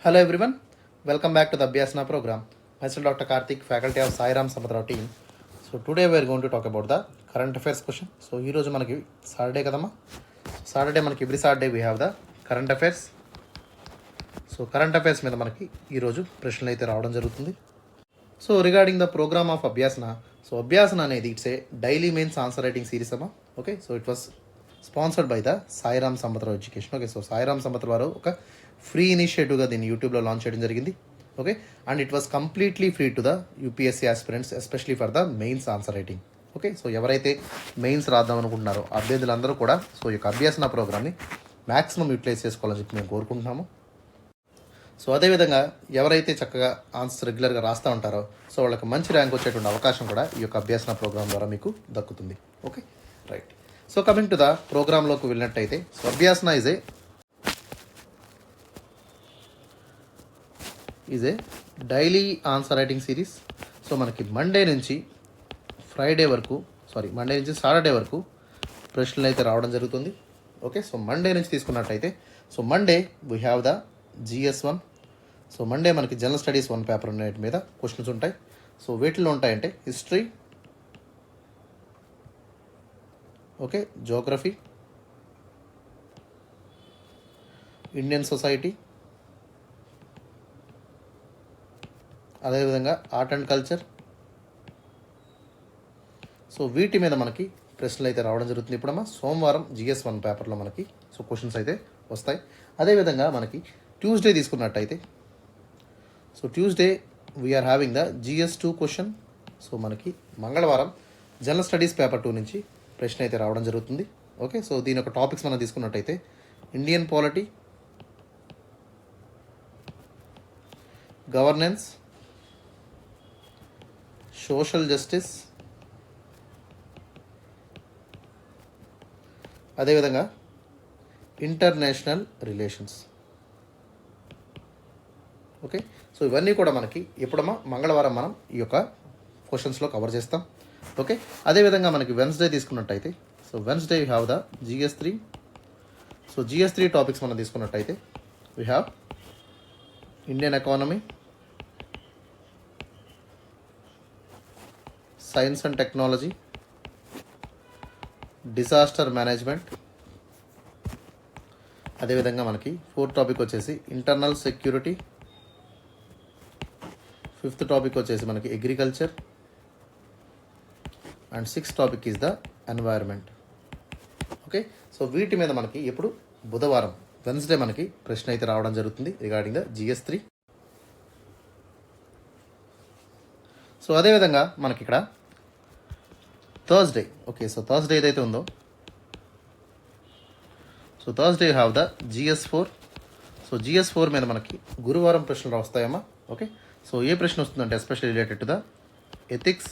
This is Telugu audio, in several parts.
Hello everyone, welcome back to the Abhyasana program. Myself Dr. Karthik, faculty of Sairam Sampatirao team. So today we are going to talk about the current affairs question. So ee roju manaki Saturday kadamma. Saturday manaki every Saturday we have the current affairs. So current affairs మీద మనకి ఈ రోజు ప్రశ్నలు అయితే రావడం జరుగుతుంది. So regarding the program of Abhyasana. So Abhyasana అనేది it's a daily mains answer writing series అమ్మా. Okay, so it was sponsored by the Sairam Sampathrao education. Okay, so Sairam Sampathrao వారు ఒక ఫ్రీ ఇనిషియేటివ్గా దీన్ని యూట్యూబ్లో లాంచ్ చేయడం జరిగింది. Okay, and it was completely free to the UPSC aspirants, especially for the mains answer writing. Okay, so ఎవరైతే మెయిన్స్ రాద్దాం అనుకుంటున్నారో అభ్యర్థులందరూ కూడా సో ఈ యొక్క అభ్యాసన ప్రోగ్రామ్ని మ్యాక్సిమం యూటిలైజ్ చేసుకోవాలని చెప్పి మేము కోరుకుంటున్నాము. సో అదేవిధంగా ఎవరైతే చక్కగా ఆన్సర్స్ రెగ్యులర్గా రాస్తూ ఉంటారో సో వాళ్ళకి మంచి ర్యాంక్ వచ్చేటువంటి అవకాశం కూడా ఈ యొక్క అభ్యాసన ప్రోగ్రామ్ ద్వారా మీకు దక్కుతుంది. Okay, right. So coming to the ప్రోగ్రాంలోకి వెళ్ళినట్టయితే so Abhyasana is a daily answer writing series. So మనకి మండే నుంచి సాటర్డే వరకు ప్రశ్నలు అయితే రావడం జరుగుతుంది. ఓకే, సో మండే నుంచి తీసుకున్నట్టయితే so Monday we have the GS1. So Monday మనకి జనరల్ స్టడీస్ 1 పేపర్ అన్నిటి మీద క్వశ్చన్స్ ఉంటాయి. సో వీటిలో ఉంటాయంటే history, okay, geography, Indian society, అదేవిధంగా ఆర్ట్ అండ్ కల్చర్. సో వీటి మీద మనకి ప్రశ్నలు అయితే రావడం జరుగుతుంది. ఇప్పుడమ్మా సోమవారం GS1 పేపర్లో మనకి సో క్వశ్చన్స్ అయితే వస్తాయి. అదేవిధంగా మనకి ట్యూస్డే తీసుకున్నట్టయితే so Tuesday we are having the GS2 question. So మనకి మంగళవారం జనరల్ స్టడీస్ పేపర్ 2 నుంచి ప్రశ్న అయితే రావడం జరుగుతుంది. ఓకే, సో దీని యొక్క టాపిక్స్ మనం తీసుకున్నట్టయితే Indian polity, governance, social justice, అదేవిధంగా ఇంటర్నేషనల్ రిలేషన్స్. ఓకే, సో ఇవన్నీ కూడా మనకి ఎప్పుడమ్మా మంగళవారం మనం ఈ యొక్క క్వశ్చన్స్లో కవర్ చేస్తాం. ఓకే, అదేవిధంగా మనకి వెన్స్డే తీసుకున్నట్టయితే so Wednesday you have the GS3. So GS3 topics మనం తీసుకున్నట్టయితే we have Indian economy, science and technology, disaster management, అదేవిధంగా మనకి 4th టాపిక్ వచ్చేసి ఇంటర్నల్ సెక్యూరిటీ, 5th టాపిక్ వచ్చేసి మనకి agriculture, and 6th topic is the environment. Okay, so వీటి మీద మనకి ఎప్పుడు బుధవారం వెన్స్డే మనకి ప్రశ్న అయితే రావడం జరుగుతుంది రిగార్డింగ్ ద GS3. సో అదేవిధంగా మనకి ఇక్కడ థర్స్డే. ఓకే, సో థర్స్డే ఏదైతే ఉందో so Thursday have the GS4. So GS4 మీద మనకి గురువారం ప్రశ్నలు వస్తాయమ్మా. ఓకే, సో ఏ ప్రశ్న వస్తుందంటే especially related to the ethics,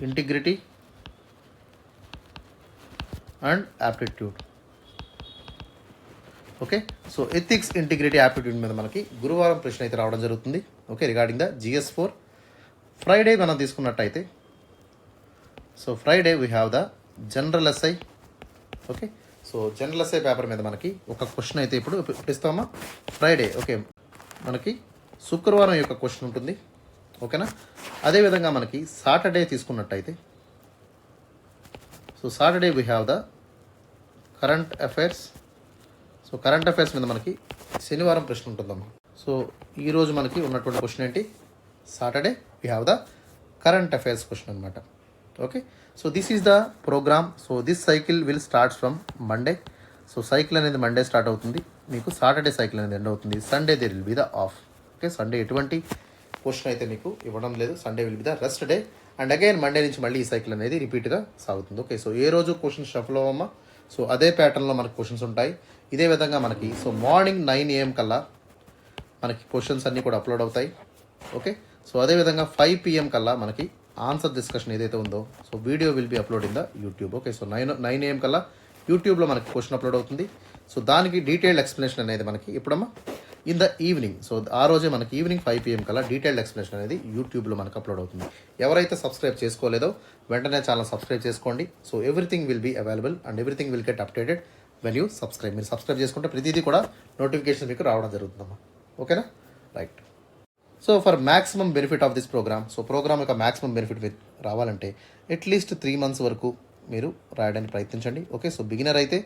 integrity and aptitude. Okay, so ethics, integrity, aptitude మీద మనకి గురువారం ప్రశ్న అయితే రావడం జరుగుతుంది. Okay, regarding the GS4. Friday మనం తీసుకున్నట్టయితే so Friday we have the general SI. Okay, so general SI paper మీద మనకి ఒక క్వశ్చన్ అయితే ఇప్పుడు ఇస్తామా ఫ్రైడే. ఓకే, మనకి శుక్రవారం యొక్క క్వశ్చన్ ఉంటుంది. ఓకేనా, అదేవిధంగా మనకి సాటర్డే తీసుకున్నట్టయితే so Saturday we have the current affairs. So current affairs మీద మనకి శనివారం ప్రశ్న ఉంటుందమ్మా. సో ఈరోజు మనకి ఉన్నటువంటి క్వశ్చన్ ఏంటి, Saturday we have the current affairs question అనమాట. Okay, so this is the program. So this cycle will starts from Monday. So cycle అనేది మండే స్టార్ట్ అవుతుంది, మీకు సాటర్డే సైకిల్ అనేది ఎండ్ అవుతుంది. Sunday they will be the off. Okay, Sunday ఎటువంటి క్వశ్చన్ అయితే మీకు ఇవ్వడం లేదు. Sunday will be the rest day and again Monday నుంచి మళ్ళీ ఈ సైకిల్ అనేది రిపీట్గా సాగుతుంది. ఓకే, సో ఏ రోజు క్వశ్చన్స్ షఫల్ అవ్వమ్మా. సో అదే ప్యాటర్న్లో మనకి క్వశ్చన్స్ ఉంటాయి. ఇదే విధంగా మనకి సో మార్నింగ్ 9 AM కల్లా మనకి క్వశ్చన్స్ అన్నీ కూడా అప్లోడ్ అవుతాయి. ఓకే, సో అదేవిధంగా 5 PM కల్లా మనకి ఆన్సర్ డిస్కషన్ ఏదైతే ఉందో so video will be upload in the YouTube. Okay, so 9 AM కల్లా యూట్యూబ్లో మనకి క్వశ్చన్ అప్లోడ్ అవుతుంది. సో దానికి డీటెయిల్డ్ ఎక్స్ప్లెనేషన్ అనేది మనకి ఎప్పుడమ్మా ఇన్ ద ఈవినింగ్. సో ఆ రోజే మనకి ఈవినింగ్ 5 PM కల్లా డీటెయిల్డ్ ఎక్స్ప్లెనేషన్ అనేది యూట్యూబ్లో మనకు అప్లోడ్ అవుతుంది. ఎవరైతే సబ్స్క్రైబ్ చేసుకోలేదో వెంటనే ఛానల్ సబ్స్క్రైబ్ చేసుకోండి. So everything will be available and everything will get updated when you subscribe. మీరు సబ్స్క్రైబ్ చేసుకుంటే ప్రతిదీ కూడా నోటిఫికేషన్ మీకు రావడం జరుగుతుందమ్మా. ఓకేనా, right. So for maximum benefit of this programme, so program యొక్క మ్యాక్సిమం బెనిఫిట్ మీకు రావాలంటే అట్లీస్ట్ 3 months వరకు మీరు రాయడానికి ప్రయత్నించండి. ఓకే, సో బిగినర్ అయితే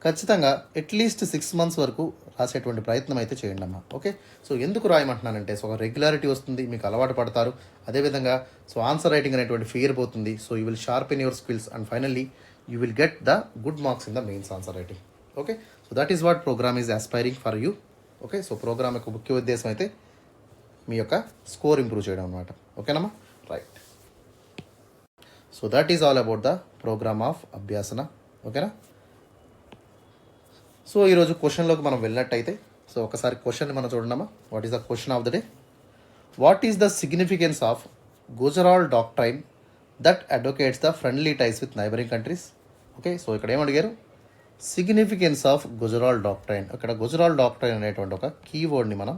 ఖచ్చితంగా అట్లీస్ట్ 6 months వరకు రాసేటువంటి ప్రయత్నం అయితే చేయండి అమ్మా. ఓకే, సో ఎందుకు రాయమంటున్నానంటే సో రెగ్యులారిటీ వస్తుంది, మీకు అలవాటు పడతారు. అదేవిధంగా సో ఆన్సర్ రైటింగ్ అనేటువంటి ఫియర్ పోతుంది. So you will sharpen your skills and finally you will get the good marks in the mains answer writing. Okay, so that is what program is aspiring for you. Okay, so program యొక్క ముఖ్య ఉద్దేశం అయితే మీ యొక్క స్కోర్ ఇంప్రూవ్ చేయడం అనమాట. ఓకేనమ్మా, right. So that is all about the program of Abhyasana. ఓకేనా. సో ఈరోజు క్వశ్చన్లోకి మనం వెళ్ళినట్టయితే సో ఒకసారి క్వశ్చన్ మనం చూడమ్మా. What is the question of the day? What is the significance of Gujral doctrine that advocates the friendly ties with neighbouring countries? Okay, so ఇక్కడ ఏమడిగారు? Significance of Gujral doctrine. ఇక్కడ గుజరాల్ డాక్ట్రైన్ అనేటువంటి ఒక కీవర్డ్ని మనం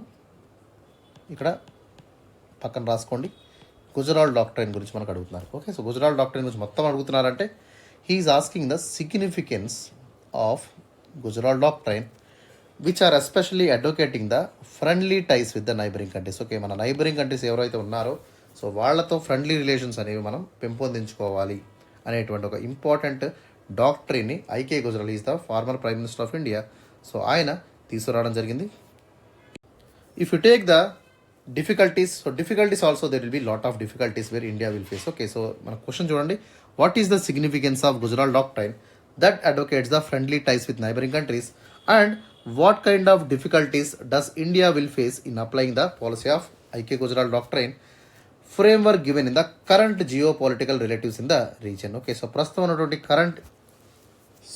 ఇక్కడ పక్కన రాసుకోండి. గుజరాల్ డాక్ట్రైన్ గురించి మనకు అడుగుతున్నారు. ఓకే, సో గుజరాల్ డాక్ట్రైన్ గురించి మొత్తం అడుగుతున్నారంటే he is asking the significance of Gujral doctrine which are especially advocating the friendly ties with the neighbouring countries. Okay, మన నైబరింగ్ కంట్రీస్ ఎవరైతే ఉన్నారో సో వాళ్ళతో ఫ్రెండ్లీ రిలేషన్స్ అనేవి మనం పెంపొందించుకోవాలి అనేటువంటి ఒక ఇంపార్టెంట్ డాక్ట్రైన్ని IK Gujral is the former prime minister of India. So ఆయన తీసుకురావడం జరిగింది. If you take the difficulties, so difficulties also there will be lot of difficulties where India will face. Okay, so మన క్వశ్చన్ చూడండి. What is the significance of Gujarat doctrine that advocates the friendly ties with neighboring countries and what kind of difficulties does India will face in applying the policy of IK Gujarat doctrine framework given in the current geopolitical relatives in the region? Okay, so ప్రస్తుతం ఉన్నటువంటి కరెంట్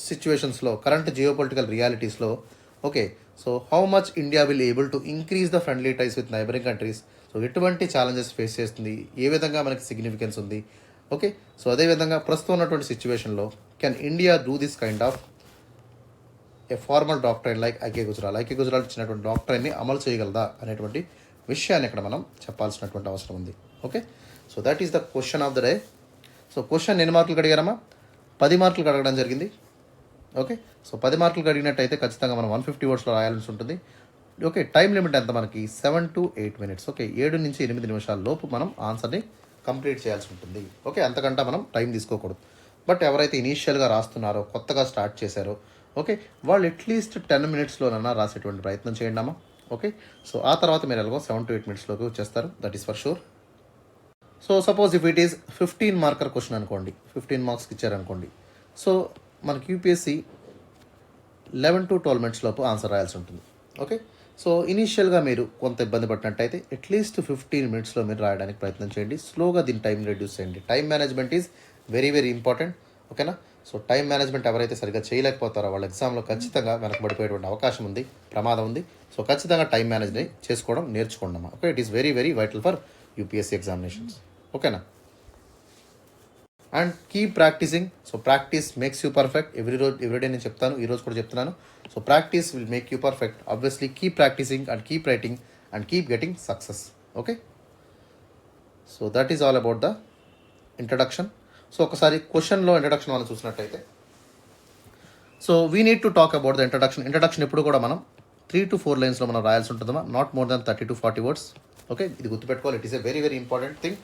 సిచ్యువేషన్స్లో, కరెంట్ జియోపొలిటికల్ రియాలిటీస్లో okay, so how much India will able to increase the friendly ties with neighbouring countries. So ఎటువంటి ఛాలెంజెస్ ఫేస్ చేస్తుంది, ఏ విధంగా మనకి సిగ్నిఫికెన్స్ ఉంది. ఓకే, సో అదేవిధంగా ప్రస్తుతం ఉన్నటువంటి సిచ్యువేషన్లో can India do this kind of A formal doctrine like IK Gujral ఇచ్చినటువంటి డాక్ట్రైన్ని అమలు చేయగలదా అనేటువంటి విషయాన్ని ఇక్కడ మనం చెప్పాల్సినటువంటి అవసరం ఉంది. Okay, so that is the question of the day. So question ఎన్ని మార్కులు అడిగారమ్మా? 10 మార్కులు అడగడం జరిగింది. ఓకే, సో 10 మార్కులు అడిగినట్టయితే ఖచ్చితంగా మనం 150 wordsలో రాయాల్సి ఉంటుంది. ఓకే, టైం లిమిట్ ఎంత మనకి 7 to 8 minutes. ఓకే, 7 నుంచి 8 నిమిషాల లోపు మనం ఆన్సర్ని కంప్లీట్ చేయాల్సి ఉంటుంది. ఓకే, అంతకంటే మనం టైం తీసుకోకూడదు. బట్ ఎవరైతే ఇనీషియల్గా రాస్తున్నారో, కొత్తగా స్టార్ట్ చేశారో ఓకే, వాళ్ళు అట్లీస్ట్ 10 minutesలోనన్నా రాసేటువంటి ప్రయత్నం చేయండి అమ్మా. ఓకే, సో ఆ తర్వాత మీరు ఎలాగో 7 to 8 minutesలోకి వచ్చేస్తారు, that is for sure. So suppose if it is 15 marker question అనుకోండి, 15 marks ఇచ్చారనుకోండి. సో మనకి యూపీఎస్సీ 11 to 12 minutes లోపు ఆన్సర్ రాయాల్సి ఉంటుంది. ఓకే, సో ఇనీషియల్గా మీరు కొంత ఇబ్బంది పడినట్టయితే అట్లీస్ట్ 15 minutesలో మీరు రాయడానికి ప్రయత్నం చేయండి. స్లోగా దీని టైం రెడ్యూస్ చేయండి. Time management is very very important. ఓకేనా, సో టైం మేనేజ్మెంట్ ఎవరైతే సరిగ్గా చేయలేకపోతారో వాళ్ళ ఎగ్జామ్లో ఖచ్చితంగా వెనకబడిపోయేటువంటి అవకాశం ఉంది, ప్రమాదం ఉంది. సో ఖచ్చితంగా టైం మేనేజ్ని చేసుకోవడం నేర్చుకోండి అమ్మా. Okay, it is very very vital for UPSC examinations. ఓకేనా, and keep practicing. So practice makes you perfect. Everyday నేను చెప్తాను, ఈరోజు కూడా చెప్తున్నాను. So practice will make you perfect. Obviously keep practicing and keep writing and keep getting success. Okay, so that is all about the introduction. So ఒకసారి క్వశ్చన్లో ఇంట్రడక్షన్ మనం చూసినట్టయితే so we need to talk about the introduction. Introduction ఎప్పుడు కూడా మనం 3 to 4 lines మనం రాయాల్సి ఉంటుందమ్మా, not more than 30 to 40 words. Okay, ఇది గుర్తుపెట్టుకోవాలి. It is a very very important thing.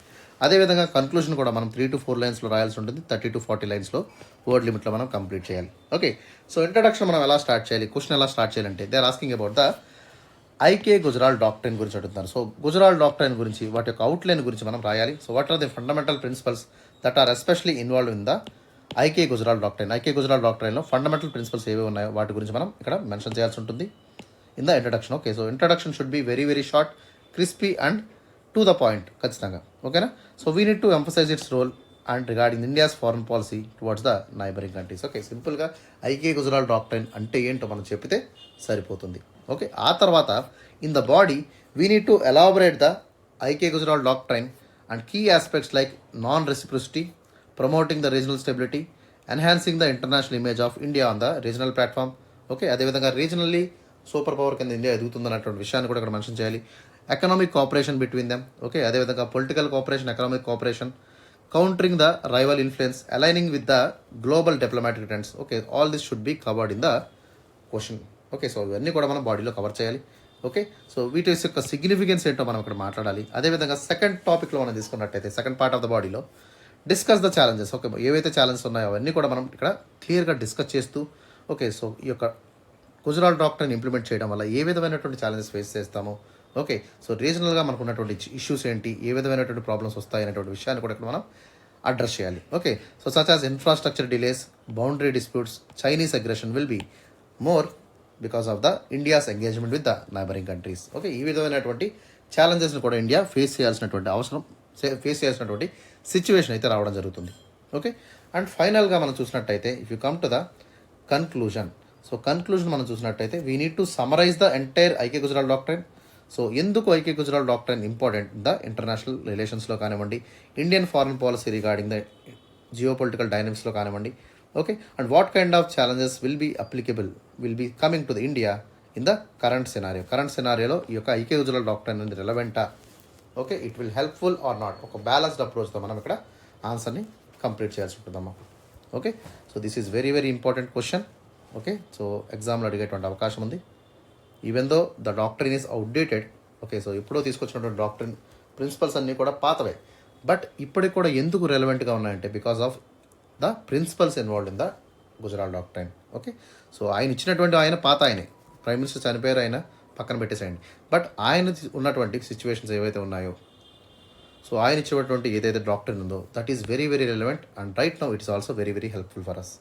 అదేవిధంగా కన్క్లూజన్ కూడా మనం 3 to 4 linesలో రాయాల్సి ఉంటుంది. 30 to 40 linesలో వర్డ్ లిమిట్లో మనం కంప్లీట్ చేయాలి. ఓకే, సో ఇంట్రడక్షన్ మనం ఎలా స్టార్ట్ చేయాలి, క్వశ్చన్ ఎలా స్టార్ట్ చేయాలంటే they are asking about the IK Gujral doctrine గురించి అడుగుతున్నారు. సో గుజరాల్ డాక్ట్రైన్ గురించి, వాటి యొక్క అవుట్లైన్ గురించి మనం రాయాలి. So what are the fundamental principles that are especially involve in the IK Gujral doctrine. IK Gujral డాక్ట్రైన్లో ఫండమెంటల్ ప్రిన్సిపల్స్ ఏవి ఉన్నాయో వాటి గురించి మనం ఇక్కడ మెన్షన్ చేయాల్సి ఉంటుంది in the introduction. Okay, so introduction should be very very short, crispy and to the point ఖచ్చితంగా. ఓకేనా, so we need to emphasize its role and regarding India's foreign policy towards the neighbouring countries. Okay, సింపుల్గా ఐకే గుజరాల్ డాక్ట్రైన్ అంటే ఏంటో మనం చెప్పితే సరిపోతుంది. ఓకే, ఆ తర్వాత in the body we need to elaborate the IK Gujral doctrine and key aspects like non reciprocity, promoting the regional stability, enhancing the international image of India on the regional platform. Okay, అదేవిధంగా రీజనల్లీ సూపర్ పవర్ కింద ఇండియా ఎదుగుతుందన్నటువంటి విషయాన్ని కూడా ఇక్కడ మెన్షన్ చేయాలి. Economic cooperation between them. Okay, అదేవిధంగా political cooperation, economic cooperation, countering the rival influence, aligning with the global diplomatic trends. Okay, all this should be covered in the question. Okay, so ఇవన్నీ కూడా మనం బాడీలో కవర్ చేయాలి. ఓకే, సో వీటి యొక్క సిగ్నిఫికెన్స్ ఏంటో మనం ఇక్కడ మాట్లాడాలి. అదేవిధంగా సెకండ్ టాపిక్లో మనం తీసుకున్నట్టయితే సెకండ్ పార్ట్ ఆఫ్ ద బాడీలో డిస్కస్ ద ఛాలెంజెస్. ఓకే, ఏవైతే ఛాలెంజెస్ ఉన్నాయో అవన్నీ కూడా మనం ఇక్కడ క్లియర్గా డిస్కస్ చేస్తూ, ఓకే, సో ఈ యొక్క గుజరాల్ డాక్టర్ని ఇంప్లిమెంట్ చేయడం వల్ల ఏ విధమైనటువంటి ఛాలెంజెస్ ఫేస్ చేస్తామో, ఓకే, సో రీజనల్గా మనకు ఉన్నటువంటి ఇష్యూస్ ఏంటి, ఏ విధమైనటువంటి ప్రాబ్లమ్స్ వస్తాయి అనేటువంటి విషయాన్ని కూడా ఇక్కడ మనం అడ్రస్ చేయాలి. Okay, so such as infrastructure delays, boundary disputes, Chinese aggression will be more because of the India's engagement with the neighbouring countries. Okay, ఈ విధమైనటువంటి ఛాలెంజెస్ని కూడా ఇండియా ఫేస్ చేయాల్సినటువంటి సిచ్యువేషన్ అయితే రావడం జరుగుతుంది. ఓకే, అండ్ ఫైనల్గా మనం చూసినట్టయితే if you come to the conclusion. So conclusion మనం చూసినట్టయితే we need to summarize the entire IK Gujral doctrine. So ఎందుకు IK Gujral doctrine important the international రిలేషన్స్లో కానివ్వండి, Indian foreign policy regarding the geo political డైనమిక్స్లో కానివ్వండి. Okay, and what kind of challenges will be coming to the India in the current సినారియోలో ఈ యొక్క ఐకే గుజరాల్ డాక్ట్రైన్ అనేది రెలవెంటా, okay, it will helpful are not, ఒక బ్యాలెన్స్డ్ అప్రోచ్తో మనం ఇక్కడ ఆన్సర్ని కంప్లీట్ చేయాల్సి ఉంటుందమ్మా. Okay, so this is very very important question. Okay, so ఎగ్జామ్లో అడిగేటువంటి అవకాశం ఉంది. Even though the doctrine is outdated. Okay, so ఎప్పుడో తీసుకొచ్చినటువంటి డాక్టరీన్ ప్రిన్సిపల్స్ అన్నీ కూడా పాతవే, బట్ ఇప్పటికి కూడా ఎందుకు రెలవెంట్గా ఉన్నాయంటే because of the principles involved in the Gujral doctrine. Okay, so ఆయన ఇచ్చినటువంటి ఆయన పాత ఆయనే, ప్రైమ్ మినిస్టర్ చనిపోయారు, ఆయన పక్కన పెట్టేసేయండి. బట్ ఆయన ఉన్నటువంటి సిచ్యువేషన్స్ ఏవైతే ఉన్నాయో, సో ఆయన ఇచ్చినటువంటి ఏదైతే డాక్టరీన్ ఉందో that is very very relevant and right now it is also very very helpful for us.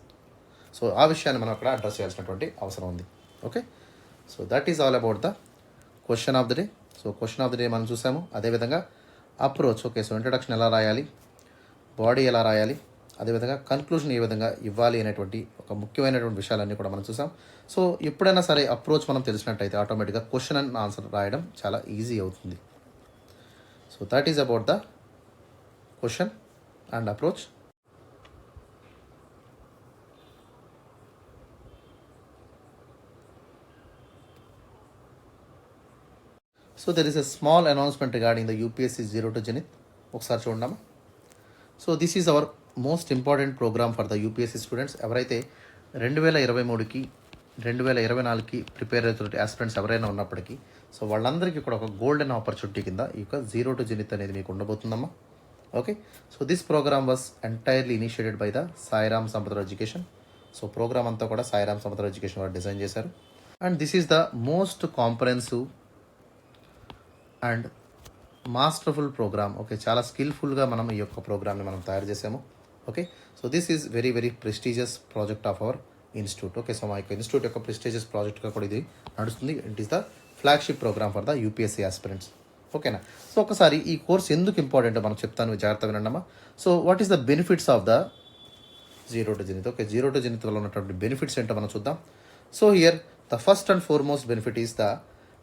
So ఆ విషయాన్ని మనం అక్కడ అడ్రస్ చేయాల్సినటువంటి అవసరం ఉంది. Okay, so that is all about the question of the day. So question of the day మనం చూసాము. అదేవిధంగా అప్రోచ్, ఓకే, సో ఇంట్రడక్షన్ ఎలా రాయాలి, బాడీ ఎలా రాయాలి, అదేవిధంగా కన్క్లూజన్ ఏ విధంగా ఇవ్వాలి అనేటువంటి ఒక ముఖ్యమైనటువంటి విషయాలన్నీ కూడా మనం చూసాం. సో ఎప్పుడైనా సరే అప్రోచ్ మనం తెలిసినట్టయితే ఆటోమేటిక్గా క్వశ్చన్ అండ్ ఆన్సర్ రాయడం చాలా ఈజీ అవుతుంది. So that is about the question and approach. So there is a small announcement regarding the UPSC 0 to Zenith. ఒకసారి చూడమ్మా. So this is our most important program for the UPSC students. ఎవరైతే 2023కి 2024కి ప్రిపేర్ అవుతున్న ఆస్పిరెంట్స్ ఎవరైనా ఉన్నప్పటికీ, సో వాళ్ళందరికీ కూడా ఒక గోల్డెన్ ఆపర్చునిటీ కింద ఈ యొక్క 0 to Zenith అనేది మీకు ఉండబోతుందమ్మా. Okay, so this program was entirely initiated by the Sairam Sampatrao education. So program అంతా కూడా సాయిరామ్ సంపతరావు ఎడ్యుకేషన్ వారు డిజైన్ చేశారు. And this is the most comprehensive and masterful program. Okay, చాలా స్కిల్ఫుల్గా మనం ఈ యొక్క ప్రోగ్రామ్ని మనం తయారు చేసాము. Okay, so this is very very prestigious project of our institute. Okay, so మా యొక్క ఇన్స్టిట్యూట్ యొక్క ప్రెస్టీజియస్ ప్రాజెక్ట్గా కూడా ఇది నడుస్తుంది. It is the flagship program for the UPSC aspirants. ఓకేనా, సో ఒకసారి ఈ కోర్స్ ఎందుకు ఇంపార్టెంట్ మనం చెప్తాను, జాగ్రత్తగా వినండమ్మా. So what is the benefits of the 0 to Zenith? Okay, 0 to Zenith వల్ల ఉన్నటువంటి బెనిఫిట్స్ ఏంటో మనం చూద్దాం. So here the first and foremost benefit is the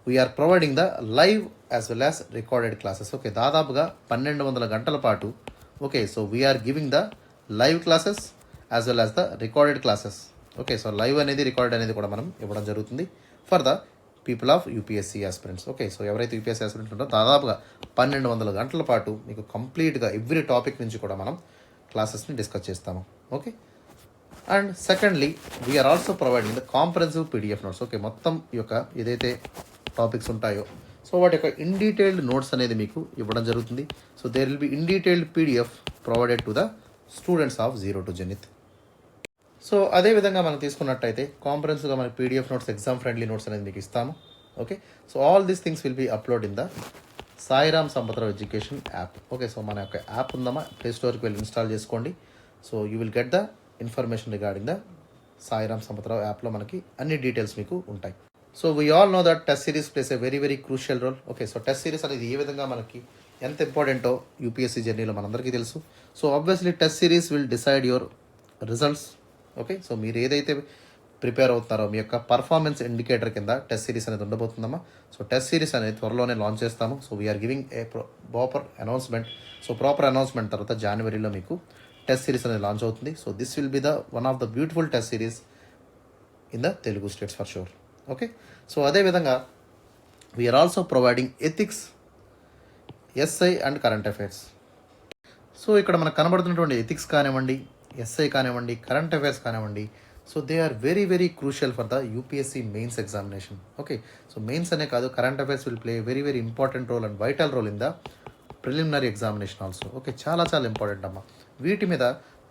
we are providing the live as well as recorded classes. Okay, దాదాపుగా 1200 గంటల పాటు, okay, so we are giving the live classes as well as the recorded classes. Okay, so live అనేది రికార్డ్ అనేది కూడా మనం ఇవ్వడం జరుగుతుంది for the people of UPSC aspirants. Okay, so ఎవరైతే యూపీఎస్సీ ఆస్పిరెంట్స్ ఉంటారో దాదాపుగా 1200 గంటల పాటు మీకు కంప్లీట్గా ఎవ్రీ టాపిక్ నుంచి కూడా మనం క్లాసెస్ని డిస్కస్ చేస్తాము. Okay, and secondly we are also providing the comprehensive PDF notes. Okay, మొత్తం ఈ యొక్క ఏదైతే టాపిక్స్ ఉంటాయో సో వాటి యొక్క ఇన్ డీటెయిల్డ్ నోట్స్ అనేది మీకు ఇవ్వడం జరుగుతుంది. So there will be in detailed PDF provided to the students of 0 to Zenith. So అదేవిధంగా మనం తీసుకున్నట్టయితే కాంప్రహెన్సివ్గా మనకి PDF notes, exam friendly notes అనేది మీకు ఇస్తాము. Okay, so all these things will be upload in the Sairam Sampatrao education app. Okay, so మన యొక్క యాప్ ఉందమ్మా, ప్లే స్టోర్కి వెళ్ళి ఇన్స్టాల్ చేసుకోండి. So you will get the information regarding the Sairam Sampatrao యాప్లో మనకి అన్ని డీటెయిల్స్ మీకు ఉంటాయి. So we all know that test series plays a very very crucial role. Okay, so test series అనేది ఏ విధంగా మనకి ఎంత ఇంపార్టెంటో యూపీఎస్సీ జర్నీలో మనందరికీ తెలుసు. So obviously test series will decide your results. Okay, so మీరు ఏదైతే ప్రిపేర్ అవుతున్నారో మీ యొక్క పర్ఫార్మెన్స్ ఇండికేటర్ కింద టెస్ట్ సిరీస్ అనేది ఉండబోతుందమ్మా. సో టెస్ట్ సిరీస్ అనేది త్వరలోనే లాంచ్ చేస్తాము. So we are giving a proper announcement. So proper announcement తర్వాత జనవరిలో మీకు టెస్ట్ సిరీస్ అనేది లాంచ్ అవుతుంది. So this will be the one of the beautiful test series in the Telugu states for sure. Okay, so అదేవిధంగా we are also providing ethics, SI and current affairs. So ఇక్కడ మనకు కనబడుతున్నటువంటి ఎథిక్స్ కానివ్వండి, ఎస్ఐ కానివ్వండి, కరెంట్ అఫైర్స్ కానివ్వండి, so they are very very crucial for the UPSC mains examination. Okay, so mains అనే కాదు, current affairs will play very very important role and vital role in the preliminary examination also. Okay, చాలా చాలా ఇంపార్టెంట్ అమ్మా. వీటి మీద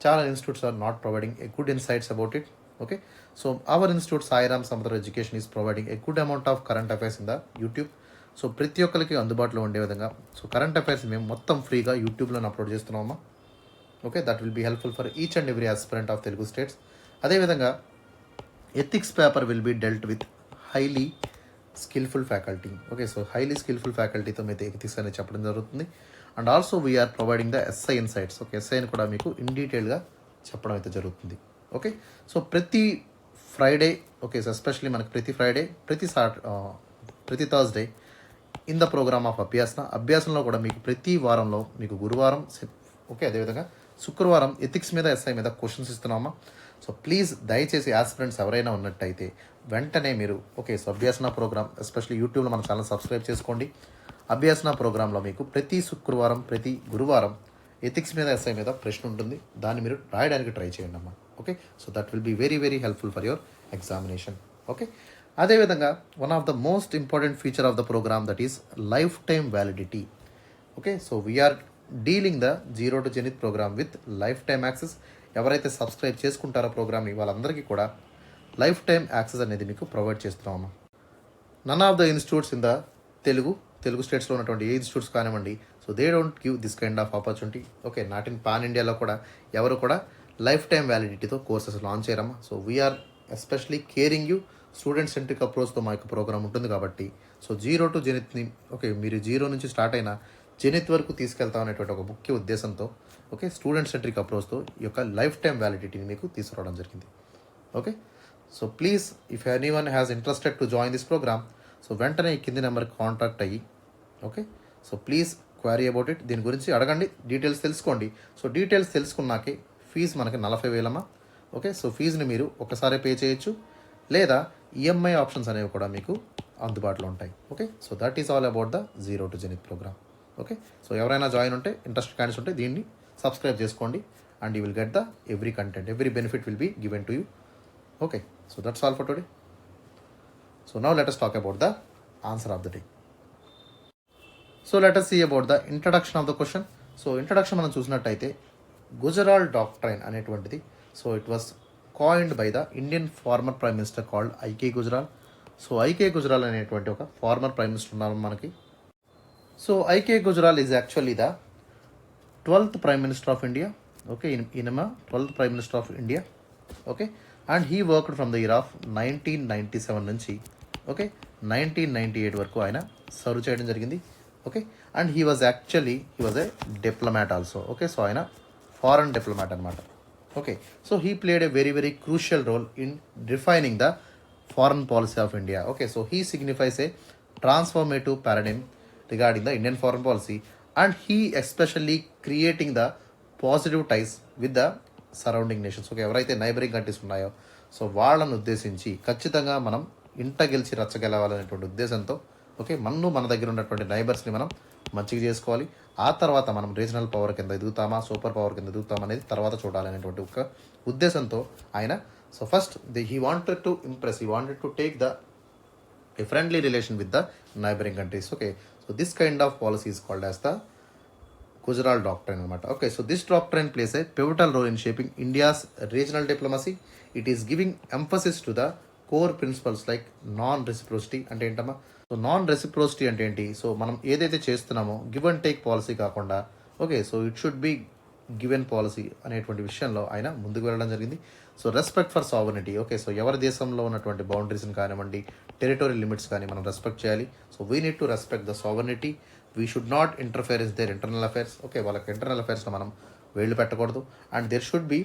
చాలా institutes are not providing a good insights about it. Okay, so our institute Sairam Sampatirao education is providing a good amount of current affairs in the YouTube. So ప్రతి ఒక్కరికి అందుబాటులో ఉండే విధంగా సో కరెంట్ అఫైర్స్ మేము మొత్తం ఫ్రీగా యూట్యూబ్లో అప్లోడ్ చేస్తున్నామమ్మా. Okay, that will be helpful for each and every aspirant of Telugu states. అదేవిధంగా ethics paper will be dealt with highly skilful faculty. Okay, so highly skilful ఫ్యాకల్టీతో మీకు ఎథిక్స్ అనేది చెప్పడం జరుగుతుంది. And also we are providing the SI insights. Okay, ఎస్ఐని కూడా మీకు ఇన్ డీటెయిల్గా చెప్పడం అయితే జరుగుతుంది. ఓకే, సో ప్రతి ఫ్రైడే, ఓకే, సో ఎస్పెషలీ మనకి ప్రతి ఫ్రైడే, ప్రతి Thursday in the program of అభ్యాసనలో కూడా మీకు ప్రతి వారంలో మీకు గురువారం, ఓకే, అదేవిధంగా శుక్రవారం ఎథిక్స్ మీద ఎస్ఐ మీద క్వశ్చన్స్ ఇస్తున్నామా. సో ప్లీజ్ దయచేసి ఆస్పిరెంట్స్ ఎవరైనా ఉన్నట్టయితే వెంటనే మీరు, ఓకే, సో అభ్యాసన ప్రోగ్రామ్ ఎస్పెషల్లీ యూట్యూబ్లో మన ఛానల్ సబ్స్క్రైబ్ చేసుకోండి. అభ్యాసన ప్రోగ్రాంలో మీకు ప్రతి శుక్రవారం, ప్రతి గురువారం ఎథిక్స్ మీద ఎస్ఐ మీద ప్రశ్న ఉంటుంది. దాన్ని మీరు రాయడానికి ట్రై చేయండి అమ్మా. Okay, so that will be very very helpful for your examination. Okay, అదేవిధంగా one of the most important feature of the program that is life time validity. Okay, so we are dealing the 0 to Zenith program with life time access. ఎవరైతే సబ్స్క్రైబ్ చేసుకుంటారో ప్రోగ్రామ్ని వాళ్ళందరికీ కూడా లైఫ్ టైమ్ యాక్సెస్ అనేది మీకు ప్రొవైడ్ చేస్తున్నామమ్మా. None of the institutes in the Telugu స్టేట్స్లో ఉన్నటువంటి ఏ ఇన్స్టిట్యూట్స్ కానివ్వండి, so they don't give this kind of opportunity. Okay, not in pan ఇండియాలో కూడా ఎవరు కూడా లైఫ్ టైమ్ వ్యాలిడిటీతో కోర్సెస్ లాంచ్ చేయరమ్మా. So we are especially caring you, student centric అప్రోచ్తో మా యొక్క ప్రోగ్రామ్ ఉంటుంది కాబట్టి సో 0 to Zenithని, ఓకే, మీరు 0 నుంచి స్టార్ట్ అయిన జెనిత్ వరకు తీసుకెళ్తాం అనేటువంటి ఒక ముఖ్య ఉద్దేశంతో, ఓకే, స్టూడెంట్ సెంట్రిక్ అప్రోచ్తో ఈ యొక్క లైఫ్ టైమ్ వ్యాలిడిటీని మీకు తీసుకురావడం జరిగింది. Okay, so please if any one has interested to join this programme, so వెంటనే ఈ కింది నెంబర్కి కాంటాక్ట్ అయ్యి, okay, so please query about it, దీని గురించి అడగండి, డీటెయిల్స్ తెలుసుకోండి. సో డీటెయిల్స్ తెలుసుకున్నాకే ఫీజు మనకి 40,000 అమ్మా. ఓకే, సో ఫీజుని మీరు ఒకసారి పే చేయొచ్చు, లేదా ఈఎంఐ ఆప్షన్స్ అనేవి కూడా మీకు అందుబాటులో ఉంటాయి. Okay, so that is all about the 0 to Zenith programme. Okay, so ఎవరైనా జాయిన్ ఉంటే, ఇంట్రెస్ట్ క్యాండిడేట్స్ ఉంటే దీన్ని సబ్స్క్రైబ్ చేసుకోండి and you will get the every content, every benefit will be given to you. Okay, so that's all for today. So now let us talk about the answer of the day. So let us see about the introduction of the question. So introduction మనం చూసినట్టయితే గుజరాల్ డాక్ట్రైన్ అనేటువంటిది, so it was coined by the Indian farmer prime minister called IK Gujral. So I K Gujral అనేటువంటి ఒక ఫార్మర్ ప్రైమ్ మినిస్టర్ ఉన్నారు మనకి. So I K Gujral is actually the 12th prime minister of India. Okay, ఈయన 12th prime minister of India. Okay, and he worked from the year of 1997 నుంచి, ఓకే, 1998 వరకు ఆయన సర్వ్ చేయడం జరిగింది. Okay, and he was a diplomat also. Okay, so ఆయన ఫారెన్ డిప్లొమాట్ అనమాట. Okay, so he played a very very crucial role in defining the foreign policy of India. Okay, so he signifies a transformative paradigm regarding the Indian foreign policy, and he especially creating the positive ties with the surrounding nations. Okay, ఎవరైతే నైబరింగ్ కంట్రీస్ ఉన్నాయో సో వాళ్ళను ఉద్దేశించి ఖచ్చితంగా మనం ఇంట గెలిచి రచ్చగెలవాలనేటువంటి ఉద్దేశంతో, ఓకే, మన దగ్గర ఉన్నటువంటి నైబర్స్ని మనం మంచిగా చేసుకోవాలి. ఆ తర్వాత మనం రీజనల్ పవర్ కింద ఎదుగుతామా, సూపర్ పవర్ కింద ఎదుగుతామా అనేది తర్వాత చూడాలనేటువంటి ఒక ఉద్దేశంతో ఆయన, so first he wanted to impress, he wanted to take the a friendly relation with the neighboring countries. Okay, so this kind of policy is called as the Gujarat Doctrine anamata. Okay, so this doctrine plays a pivotal role in shaping India's regional diplomacy. It is giving emphasis to the core principles like non-reciprocity అంటే ఏంటమ్మా. సో నాన్ రెసిప్రోసిటీ అంటే ఏంటి, సో మనం ఏదైతే చేస్తున్నామో గివ్ అండ్ టేక్ పాలసీ కాకుండా, okay, so it should be given policy అనేటువంటి విషయంలో ఆయన ముందుకు వెళ్ళడం జరిగింది. So respect for sovereignty. Okay, so ఎవరి దేశంలో ఉన్నటువంటి బౌండరీస్ని కానివ్వండి, టెరిటోరియల్ లిమిట్స్ కానీ మనం రెస్పెక్ట్ చేయాలి. So we need to respect the sovereignty. We should not interfere is their internal affairs. Okay, వాళ్ళకి ఇంటర్నల్ అఫైర్స్లో మనం వేళ్ళు పెట్టకూడదు. And there should be,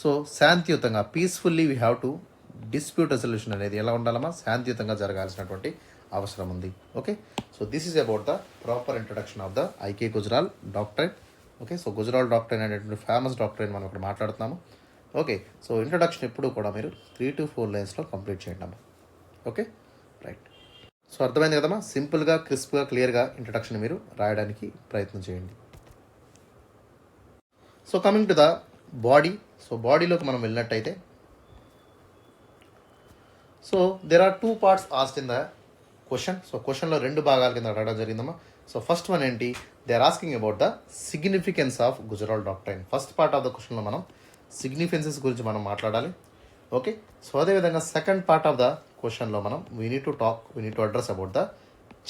so శాంతియుతంగా, peacefully we have to dispute resolution అనేది ఎలా ఉండాలమ్మా, శాంతియుతంగా జరగాల్సినటువంటి అవసరం ఉంది. Okay, so this is about the proper introduction of the IK Gujral doctrine. Okay, so Gujral doctrine అనేటువంటి ఫేమస్ డాక్ట్రైన్ మనం ఇక్కడ మాట్లాడుతున్నాము. ఓకే, సో ఇంట్రడక్షన్ ఎప్పుడు కూడా మీరు 3 to 4 లైన్స్లో కంప్లీట్ చేయండి అమ్మా. Okay, right. సో అర్థమైంది కదమ్మా, సింపుల్గా, క్రిస్ప్గా, క్లియర్గా ఇంట్రడక్షన్ మీరు రాయడానికి ప్రయత్నం చేయండి. So coming to the body. So బాడీలోకి మనం వెళ్ళినట్టయితే, so there are 2 parts asked in the question. So క్వశ్చన్లో 2 భాగాల కింద అడగడం జరిగిందమ్మా. సో ఫస్ట్ వన్ ఏంటి, they are asking about the significance of Gujral doctrine. First part of the క్వశ్చన్లో మనం సిగ్నిఫికెన్సెస్ గురించి మనం మాట్లాడాలి. ఓకే, సో అదేవిధంగా సెకండ్ పార్ట్ ఆఫ్ ద క్వశ్చన్లో మనం we need to address about the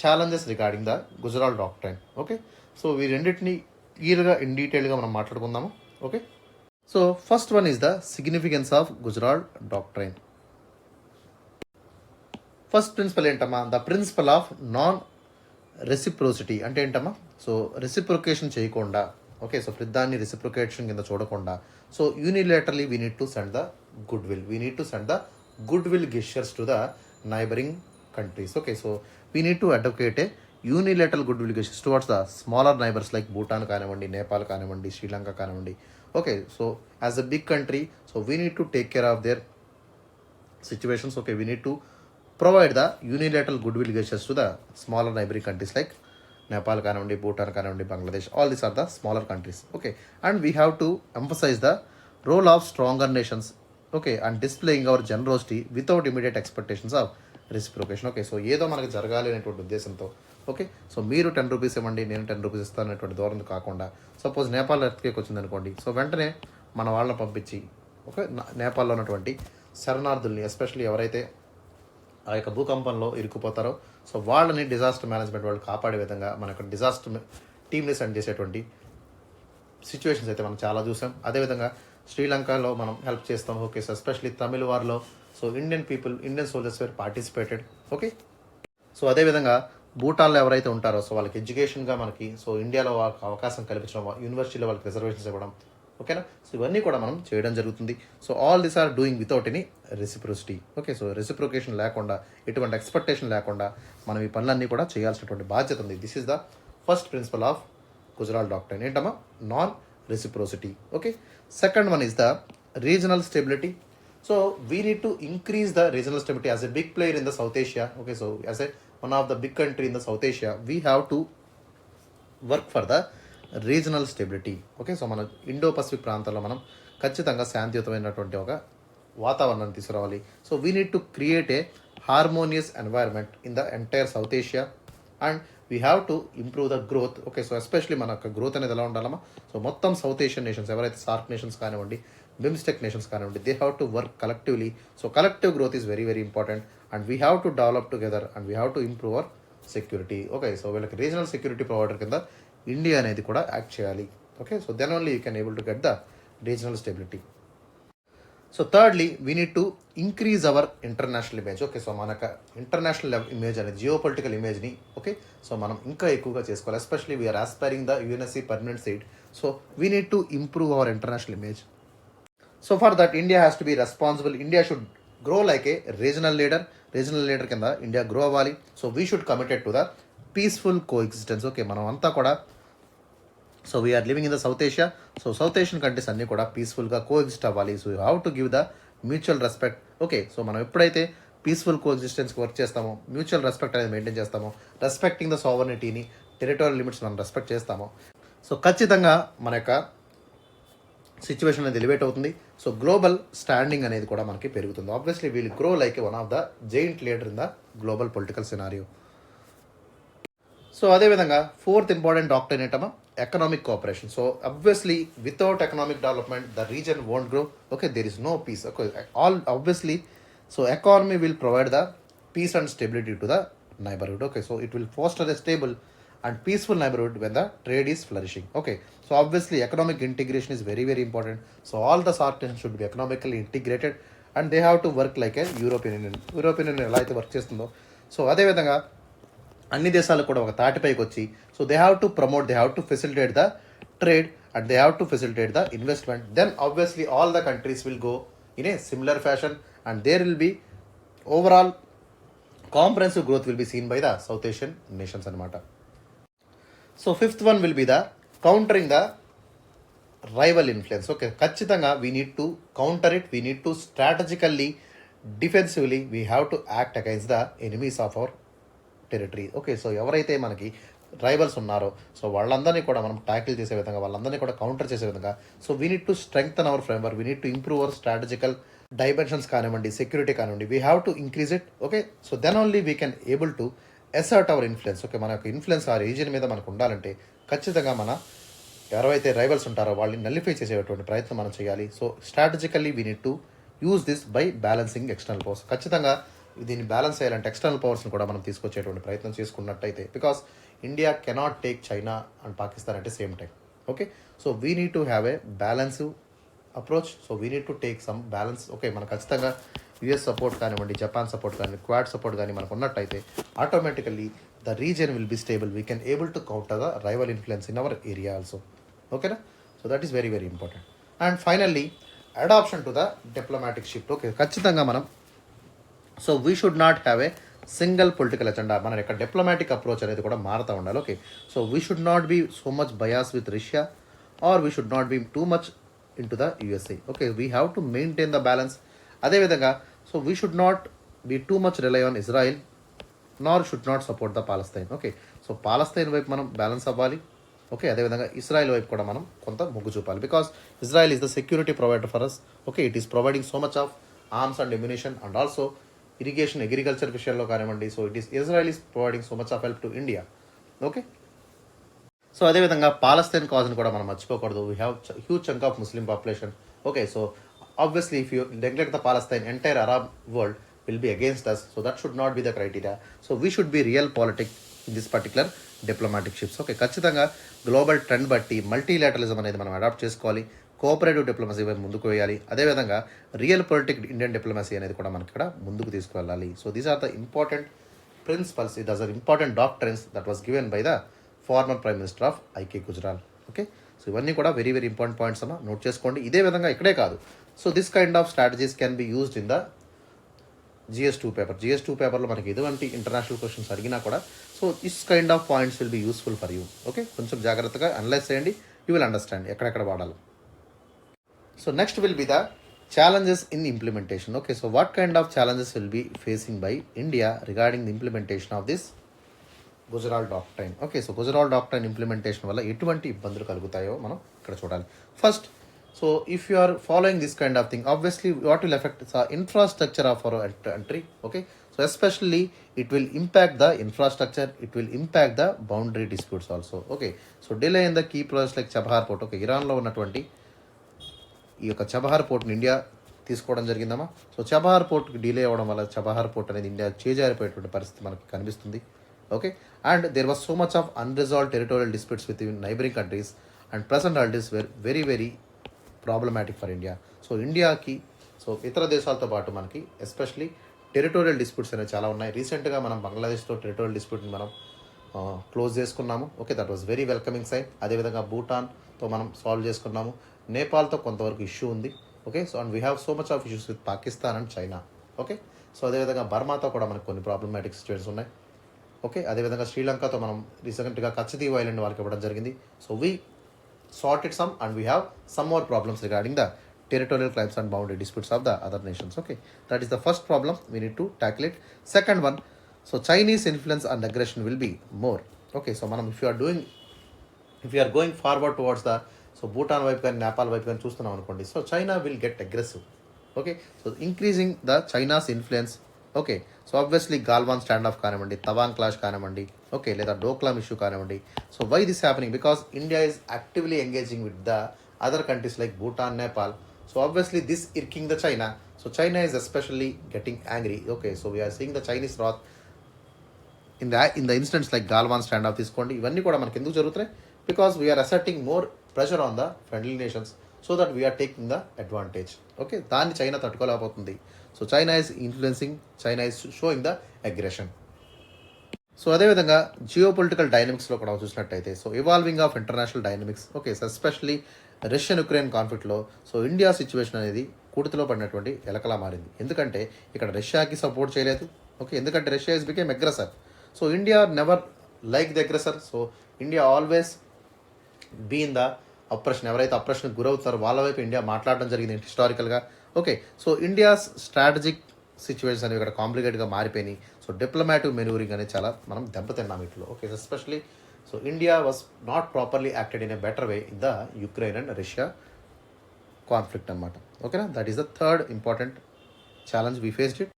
challenges regarding the Gujral doctrine. Okay, so ఈ రెండింటిని క్లియర్గా ఇన్ డీటెయిల్గా మనం మాట్లాడుకుందాము. Okay, so first one is the significance of Gujral doctrine. First principle ఏంటమ్మా, the principle of non reciprocity అంటే ఏంటమ్మా, సో రెసిప్రొకేషన్ చేయకుండా, ఓకే, సో దాన్ని రెసిప్రొకేషన్ కింద చూడకుండా, so unilaterally we need to send the good will gestures to the neighbouring countries. Okay, so we need to advocate a unilateral good will gestures towards the smaller neighbours like Bhutan కానివ్వండి, నేపాల్ కానివ్వండి, శ్రీలంక కానివ్వండి. Okay, so as a big country, so we need to take care of their situations. Okay, we need to provide the unilateral goodwill gestures to the smaller neighboring countries like Nepal, Kanavandi, Bhutan, Kanavandi, Bangladesh. All these are the smaller countries. Okay, and we have to emphasize the role of stronger nations. Okay, and displaying our generosity without immediate expectations of reciprocation. Okay, so ఏదో మనకి జరగాలి అనేటువంటి ఉద్దేశంతో, ఓకే, సో మీరు 10 రూపీస్ ఇవ్వండి, నేను 10 రూపీస్ ఇస్తాను అనేటువంటి ధోరణి కాకుండా, సపోజ్ నేపాల్ ఎర్త్క్వేక్ వచ్చింది అనుకోండి, సో వెంటనే మన వాళ్ళని పంపించి, ఓకే, నేపాల్లో ఉన్నటువంటి శరణార్థుల్ని, ఎస్పెషల్లీ ఎవరైతే ఆ యొక్క భూకంపంలో ఇరుక్కుపోతారో, సో వాళ్ళని డిజాస్టర్ మేనేజ్మెంట్ వాళ్ళు కాపాడే విధంగా మన యొక్క డిజాస్టర్ టీమ్ని సెండ్ చేసేటువంటి సిచ్యువేషన్స్ అయితే మనం చాలా చూసాం. అదేవిధంగా శ్రీలంకలో మనం హెల్ప్ చేస్తాం. ఓకే, సో ఎస్పెషల్లీ తమిళ వార్లో, so Indian soldiers were participated. Okay, so అదేవిధంగా భూటాన్లో ఎవరైతే ఉంటారో, సో వాళ్ళకి ఎడ్యుకేషన్గా మనకి, సో ఇండియాలో వాళ్ళకి అవకాశం కల్పించడం, యూనివర్సిటీలో వాళ్ళకి రిజర్వేషన్స్ ఇవ్వడం, ఓకేనా, సో ఇవన్నీ కూడా మనం చేయడం జరుగుతుంది. So all this are doing without any reciprocity. Okay, so reciprocation లేకుండా, ఎటువంటి ఎక్స్పెక్టేషన్ లేకుండా మనం ఈ పనులన్నీ కూడా చేయాల్సినటువంటి బాధ్యత ఉంది. This is the first principle of Gujral doctrine. ఏంటమ్మా, non reciprocity. Okay, second one is the regional stability. So we need to increase the regional stability as a big player in the South Asia. Okay, so as a one of the big country in the South Asia, we have to work for the regional stability. Okay, so మన ఇండో పసిఫిక్ ప్రాంతంలో మనం ఖచ్చితంగా శాంతియుతమైనటువంటి ఒక వాతావరణాన్ని తీసుకురావాలి. So we need to create a harmonious environment in the entire South Asia and we have to improve the growth. Okay, so especially మన యొక్క గ్రోత్ అనేది ఎలా ఉండాలమ్మా, సో మొత్తం సౌత్ ఏషియన్ నేషన్స్ ఎవరైతే సార్క్ నేషన్స్ కానివ్వండి, బిమ్స్టెక్ నేషన్స్ కానివ్వండి, they have to work collectively. So collective growth is very very important and we have to develop together and we have to improve hour security. Okay, so వీళ్ళకి రీజనల్ సెక్యూరిటీ ప్రొవైడర్ కింద ఇండియా అనేది కూడా యాక్ట్ చేయాలి. Okay, so then only you can able to get the regional stability. So thirdly we need to increase our international image. Okay, so మనకు ఇంటర్నేషనల్ ఇమేజ్ అనేది జియో పొలిటికల్ ఇమేజ్ని, ఓకే, సో మనం ఇంకా ఎక్కువగా చేసుకోవాలి. Especially we are aspiring the UNSC permanent seat. So we need to improve our international image. So for that India has to be responsible. India should grow like a regional leader కింద ఇండియా గ్రో అవ్వాలి. So we should committed to the peaceful coexistence. Okay, మనం అంతా కూడా, so we are living in the South Asia. So South Asian countries అన్నీ కూడా పీస్ఫుల్గా కో ఎగ్జిస్ట్ అవ్వాలి. So you have to give the mutual respect. Okay, so మనం ఎప్పుడైతే పీస్ఫుల్ కో ఎగ్జిస్టెన్స్కి వర్క్ చేస్తామో, మ్యూచువల్ రెస్పెక్ట్ అనేది మెయింటైన్ చేస్తామో, రెస్పెక్టింగ్ ద సావర్నిటీని, టెరిటోరియల్ లిమిట్స్ మనం రెస్పెక్ట్ చేస్తామో, సో ఖచ్చితంగా మన యొక్క సిచ్యువేషన్ అనేది ఎలివేట్ అవుతుంది. సో గ్లోబల్ స్టాండింగ్ అనేది కూడా మనకి పెరుగుతుంది. Obviously we'll grow like one of the giant leader in the global political scenario. So అదేవిధంగా ఫోర్త్ ఇంపార్టెంట్ డాక్ట్రైన్ ఏంటమ్మా, economic cooperation. So obviously without economic development the region won't grow. Okay, there is no peace. Okay, all obviously, so economy will provide the peace and stability to the neighbourhood. Okay, so it will foster a stable and peaceful neighborhood when the trade is flourishing. Okay, so obviously economic integration is very very important. So all the SAARC nations should be economically integrated and they have to work like a European Union ఎలా అయితే వర్క్ చేస్తుందో, సో అదేవిధంగా అన్ని దేశాలు కూడా ఒక తాటిపైకి వచ్చి, so they have to promote, they have to facilitate the trade and they have to facilitate the investment. Then obviously all the countries will go in a similar fashion and there will be overall comprehensive growth will be seen by the South Asian nations anamata. So fifth one will be the countering the rival influence. Okay, ఖచ్చితంగా we need to counter it. We need to strategically, defensively, we have to act against the enemies of our territory. Okay, so ఎవరైతే మనకి రైవల్స్ ఉన్నారో, సో వాళ్ళందరినీ కూడా మనం ట్యాకిల్ చేసే విధంగా, వాళ్ళందరినీ కూడా కౌంటర్ చేసే విధంగా, so we need to strengthen our framework, we need to improve our strategical dimensions కానివ్వండి, సెక్యూరిటీ కానివ్వండి, we have to increase it. Okay, so then only we can able to assert our influence. Okay, మన యొక్క ఇన్ఫ్లుయెన్స్ ఆ రీజియన్ మీద మనకు ఉండాలంటే ఖచ్చితంగా మన ఎవరైతే రైవల్స్ ఉంటారో వాళ్ళని నల్లిఫై చేసేటువంటి ప్రయత్నం మనం చేయాలి. So strategically we need to use this by balancing external powers. ఖచ్చితంగా దీన్ని బ్యాలెన్స్ చేయాలంటే ఎక్స్టర్నల్ పవర్స్ని కూడా మనం తీసుకొచ్చేటువంటి ప్రయత్నం చేసుకున్నట్టయితే, because India cannot take China and Pakistan at the same time. Okay, so we need to have a balance approach. So we need to take some balance. Okay, మనం ఖచ్చితంగా యుఎస్ సపోర్ట్ కానివ్వండి, జపాన్ సపోర్ట్ కానీ, క్వాడ్ సపోర్ట్ కానీ మనకు ఉన్నట్టయితే automatically the region will be stable. We can able to counter the rival influence in our area also. ఓకేనా, so that is very very important. And finally adaption to the diplomatic shift. Okay, ఖచ్చితంగా మనం so we should not have a single political agenda. మన యొక్క డిప్లొమాటిక్ అప్రోచ్ అనేది కూడా మారుతూ ఉండాలి. Okay, so we should not be so much bias with Russia or we should not be too much in to the USA. Okay, we have to maintain the balance. అదేవిధంగా so we should not be too much rely on Israel nor should not support the Palestine. Okay, so Palestine వైపు మనం బ్యాలెన్స్ అవ్వాలి. ఓకే, అదేవిధంగా ఇజ్రాయెల్ వైపు కూడా మనం కొంత మొగ్గు చూపాలి. Because Israel is the security provider for us. Okay, it is providing so much of arms and ammunition and also irrigation, agriculture విషయాల్లో కానివ్వండి. So Israel is providing so much of help to India. Okay, so అదేవిధంగా పాలస్తైన్ కాజ్ని కూడా మనం మర్చిపోకూడదు. We have huge chunk of Muslim population. Okay, so obviously if you neglect the Palestine, entire Arab world will be against us. So that should not be the criteria. So we should be real politic in this particular diplomatic ships. Okay, ఖచ్చితంగా గ్లోబల్ ట్రెండ్ బట్టి మల్టీలాటరలిజం అనేది మనం అడాప్ట్ చేసుకోవాలి. కోఆపరేటివ్ డిప్లొమసీ వైపు ముందుకు వేయాలి. అదేవిధంగా రియల్ పొలిటిక్ ఇండియన్ డిప్లొమసీ అనేది కూడా మనకి ఇక్కడ ముందుకు తీసుకువెళ్ళాలి. So these are the important principles, those are important doctrines that was given by the former prime minister of I K Gujral. Okay, so ఇవన్నీ కూడా వెరీ వెరీ ఇంపార్టెంట్ పాయింట్స్ అన్న నోట్ చేసుకోండి. ఇదే విధంగా ఇక్కడే కాదు, so this kind of strategies can be used in the GS2 paper. GS2 పేపర్లో మనకి ఎటువంటి ఇంటర్నేషనల్ క్వశ్చన్స్ అడిగినా కూడా so this kind of points will be useful for you. Okay, కొంచెం జాగ్రత్తగా అనలైజ్ చేయండి, యూ విల్ అండర్స్టాండ్ ఎక్కడెక్కడ వాడాలి. So next will be the challenges in implementation. Okay, so what kind of challenges will be facing by India regarding the implementation of this Gujral doctrine. Okay, so Gujral doctrine implementation వల్ల ఎటువంటి ఇబ్బందులు కలుగుతాయో మనం ఇక్కడ చూడాలి. First, so if you are following this kind of thing, obviously what will effect the infrastructure of our country. Okay, so especially it will impact the infrastructure, it will impact the boundary disputes also. Okay, so delay in the key projects like Chabahar port. Okay, ఇరాన్లో ఉన్నటువంటి ఈ యొక్క చబహార్ పోర్ట్ని ఇండియా తీసుకోవడం జరిగిందమ్మా. సో చబహార్ పోర్ట్కి డిలే అవ్వడం వల్ల చబహార్ పోర్ట్ అనేది ఇండియా చేజారిపోయేటువంటి పరిస్థితి మనకి కనిపిస్తుంది. Okay, and there was so much of unresolve territorial disputes with neighbouring countries and present holidays were very very problematic for India. So ఇండియాకి సో ఇతర దేశాలతో పాటు మనకి ఎస్పెషలీ టెరిటోరియల్ డిస్ప్యూట్స్ అనేవి చాలా ఉన్నాయి. రీసెంట్గా మనం బంగ్లాదేశ్తో టెరిటోరియల్ డిస్ప్యూట్ని మనం క్లోజ్ చేసుకున్నాము. Okay, that was very welcoming sign. అదేవిధంగా భూటాన్తో మనం సాల్వ్ చేసుకున్నాము. నేపాల్తో కొంతవరకు ఇష్యూ ఉంది. Okay, so and we have so much of issues with Pakistan and China. Okay, so అదేవిధంగా బర్మాతో కూడా మనకు కొన్ని ప్రాబ్లమాటిక్ సిచ్యువేషన్స్ ఉన్నాయి. ఓకే, అదేవిధంగా శ్రీలంకతో మనం రీసెంట్గా కచ్చతీవ్ ఐలాండ్ వాళ్ళకి ఇవ్వడం జరిగింది. So we sorted some and we have some more problems regarding the territorial claims and boundary disputes of the other nations. Okay, that is the first problem, we need to tackle it. Second one, so Chinese influence and aggression will be more. Okay, so manam if you are going forward towards the so Bhutan వైపు కానీ నేపాల్ వైపు కానీ చూస్తున్నాం అనుకోండి, so China will get aggressive. Okay, so increasing the China's influence. Okay, so obviously Galwan standoff కానివ్వండి, తవాంగ్ క్లాష్ కానివ్వండి, ఓకే, లేదా డోక్లామ్ ఇష్యూ కానివ్వండి. So why this happening? Because India is actively engaging with the other countries like Bhutan, Nepal. So obviously this irking the China. So China is especially getting angry. Okay, so we're seeing the Chinese wrath in the instances like Galwan standoff తీసుకోండి. ఇవన్నీ కూడా మనకి ఎందుకు జరుగుతున్నాయి? Because we're asserting more pressure on the friendly nations so that we're taking the advantage. Okay, దాన్ని చైనా తట్టుకోలేకపోతుంది. So China is influencing, China is showing the aggression. So అదేవిధంగా జియో పొలిటికల్ డైనమిక్స్లో కూడా చూసినట్టయితే so evolving of international dynamics. Okay, so especially Russian Ukraine కాన్ఫ్లిక్ట్లో సో ఇండియా సిచ్యువేషన్ అనేది కూటులో పడినటువంటి ఎలకలా మారింది. ఎందుకంటే ఇక్కడ రష్యాకి సపోర్ట్ చేయలేదు. ఓకే, ఎందుకంటే Russia is became aggressor. So India never like the aggressor. So India always be in the oppression. ఎవరైతే అప్రెషన్కి గురవుతారో వాళ్ళ వైపు ఇండియా మాట్లాడడం జరిగింది హిస్టారికల్గా. Okay, so India's strategic situations అనేవి ఇక్కడ కాంప్లికేట్గా మారిపోయినాయి. సో డిప్లొమాటిక్ మెనూరింగ్ అనేది చాలా మనం దెబ్బతిన్నాం ఇట్లో. Okay, especially so India was not properly acted in a better way in the Ukraine and Russia conflict అనమాట. ఓకేనా, that is the third important challenge we faced it.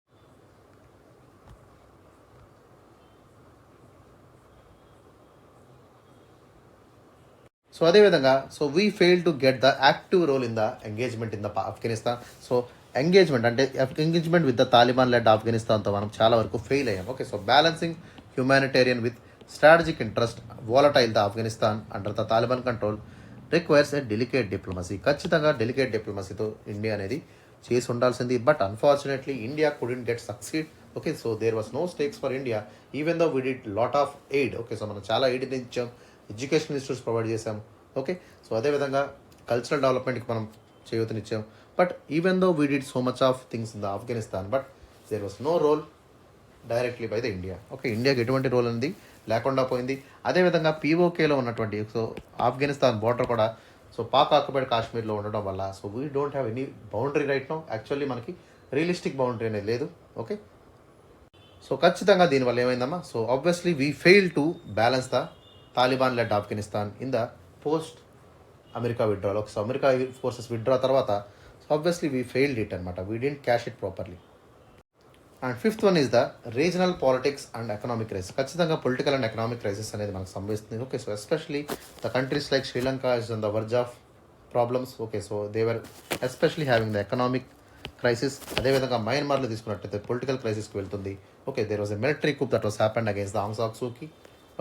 So అదేవిధంగా we fail to get the active role in the engagement in the Afghanistan. So engagement అంటే engagement with the Taliban led ఆఫ్ఘనిస్తాన్తో మనం చాలా వరకు ఫెయిల్ అయ్యాం. Okay, so balancing humanitarian with strategic interest volatile the Afghanistan under the Taliban control requires a delicate diplomacy. ఖచ్చితంగా డెలికేట్ డిప్లొమసీతో ఇండియా అనేది చేసి ఉండాల్సింది. But unfortunately India couldn't get succeed. Okay, so there was no stakes for India even though we did lot of aid. Okay, so మనం చాలా ఎయిడ్ ఇచ్చాం, ఎడ్యుకేషన్ ఇన్స్టిట్యూట్స్ ప్రొవైడ్ చేసాం. ఓకే, సో అదేవిధంగా కల్చరల్ డెవలప్మెంట్కి మనం చేయూతనిచ్చాం. But even though we did so much of things in the Afghanistan, but there was no role directly by the India. Okay, ఇండియాకి ఎటువంటి రోల్ అనేది లేకుండా పోయింది. అదేవిధంగా పీఓకేలో ఉన్నటువంటి సో ఆఫ్ఘనిస్తాన్ బోర్డర్ కూడా సో పాక్ ఆక్యుపైడ్ కాశ్మీర్లో ఉండడం వల్ల so we don't have any boundary right no. Actually మనకి రియలిస్టిక్ బౌండరీ అనేది లేదు. ఓకే, సో ఖచ్చితంగా దీనివల్ల ఏమైందమ్మా, so obviously we fail to balance the Taliban led Afghanistan in the post America withdrawal. So America forces withdraw తర్వాత so obviously we failed it అనమాట. We didn't cash it properly. And fifth one is the regional politics and economic crisis. ఖచ్చితంగా పొలిటికల్ అండ్ ఎకనామిక్ క్రైసిస్ అనేది మనకు సంభవిస్తుంది. Okay, so especially the countries like Sri Lanka is on the verge of problems. Okay, so they were especially having the economic crisis. అదేవిధంగా మయన్మార్లో తీసుకున్నట్టయితే పొలిటికల్ క్రైసిస్కి వెళ్తుంది. Okay, there was a military coup that was happened against the Aung San Suu Kyi.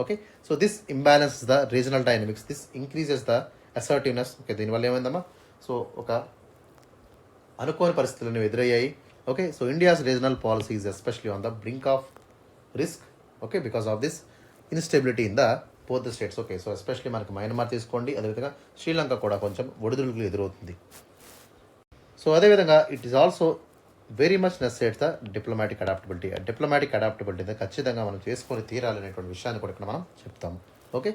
Okay, so this imbalances the regional dynamics, this increases the assertiveness. Okay, దీనివల్ల ఏమైందమ్మా, సో ఒక అనుకోని పరిస్థితులను ఎదురయ్యాయి. Okay, so India's regional policy is especially on the brink of risk. Okay, because of this instability in the both the states. Okay, so especially మనకి మయన్మార్ తీసుకోండి, అదేవిధంగా శ్రీలంక కూడా కొంచెం ఒడిదుడుకులు ఎదురవుతుంది. సో అదేవిధంగా it is also very much necessary the diplomatic adaptability. Diplomatic adaptability ఖచ్చితంగా మనం చేసుకొని తీరాలనేటువంటి విషయాన్ని కూడా ఇక్కడ మనం చెప్తాము. ఓకే,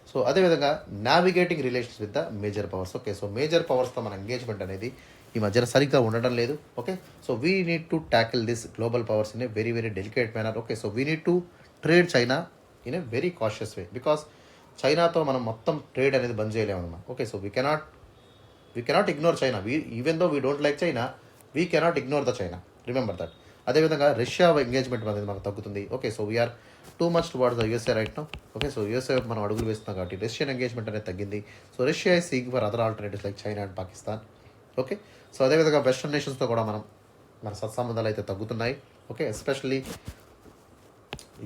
సో అదేవిధంగా navigating relations with the major powers. Okay, so major పవర్స్తో మన ఎంగేజ్మెంట్ అనేది ఈ మధ్యన సరిగ్గా ఉండడం లేదు. Okay, so we need to tackle this global powers in a very very delicate manner. Okay, so we need to trade China in a very cautious way, because చైనాతో మనం మొత్తం ట్రేడ్ అనేది బంద్ చేయలేము అన్నమాట. Okay, so we cannot ignore China. Even though we don't like China, we cannot ignore the China, remember that. అదేవిధంగా రష్యా ఎంగేజ్మెంట్ అనేది మనకు తగ్గుతుంది. Okay, so we are too much towards the USA right now. Okay, so USA మనం అడుగులు వేస్తున్నాం కాబట్టి రష్యన్ ఎంగేజ్మెంట్ అనేది తగ్గింది. So Russia is seeking for other alternatives like China and Pakistan. Okay, so అదేవిధంగా వెస్టర్న్ నేషన్స్తో కూడా మన సత్సంబంధాలు అయితే తగ్గుతున్నాయి. Okay, especially